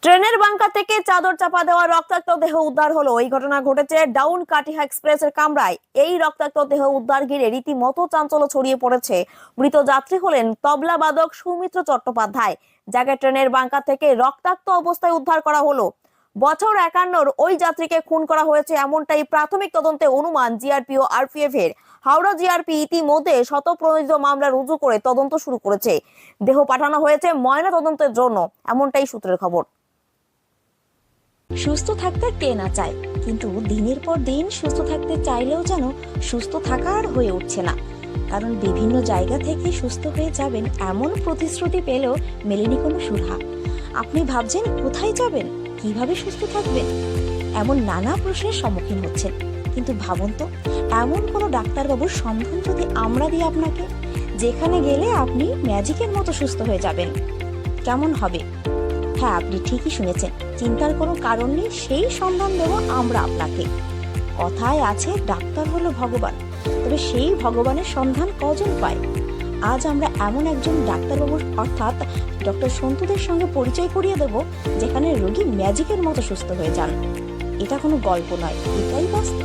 ট্রেনের বাঙ্কা থেকে চাদর চাপা দেওয়া রক্তাক্ত দেহ উদ্ধার হলো। এই ঘটনা ঘটেছে ডাউন কাটিহা এক্সপ্রেসের কামরায়। এই রক্তাক্ত দেহ উদ্ধার ঘিরে রীতিমতো চাঞ্চল্য ছড়িয়ে পড়েছে। মৃত যাত্রী হলেন তবলা বাদক সৌমিত্র চট্টোপাধ্যায়, যাকে ট্রেনের বাঙ্কা থেকে রক্তাক্ত অবস্থায় উদ্ধার করা হলো। বছর 51 ওই যাত্রীকে খুন করা হয়েছে এমনটাই প্রাথমিক তদন্তে অনুমান জিআরপি ও আরপিএফ এর। হাওড়া জিআরপি ইতিমধ্যে শতপ্রণোদিত মামলা রুজু করে তদন্ত শুরু করেছে। দেহ পাঠানো হয়েছে ময়না তদন্তের জন্য, এমনটাই সূত্রের খবর। সুস্থ থাকতে কে না চায়, কিন্তু দিনের পর দিন সুস্থ থাকতে চাইলেও যেন সুস্থ থাকা আর হয়ে উঠছে না। কারণ বিভিন্ন জায়গা থেকে সুস্থ হয়ে যাবেন এমন প্রতিশ্রুতি পেলেও মেলেনি কোনো সুরাহা। আপনি ভাবছেন কোথায় যাবেন, কিভাবে সুস্থ থাকবেন, এমন নানা প্রশ্নের সম্মুখীন হচ্ছেন। কিন্তু ভাবুন তো, এমন কোনো ডাক্তারবাবুর সন্ধান যদি আমরা দিই আপনাকে, যেখানে গেলে আপনি ম্যাজিকের মতো সুস্থ হয়ে যাবেন, কেমন হবে? হ্যাঁ, আপনি ঠিকই শুনেছেন, চিন্তার কোনো কারণ নেই। সেই সন্ধান দেব আমরা আপনাকে। কথায় আছে ডাক্তার হলো ভগবান, তবে সেই ভগবানের সন্ধান কজন পায়? আজ আমরা এমন একজন ডাক্তারবাবুর অর্থাৎ ডক্টর সন্তুদের সঙ্গে পরিচয় করিয়ে দেব, যেখানে রোগী ম্যাজিকের মতো সুস্থ হয়ে যান। এটা কোনো গল্প নয়, এটাই বাস্তব।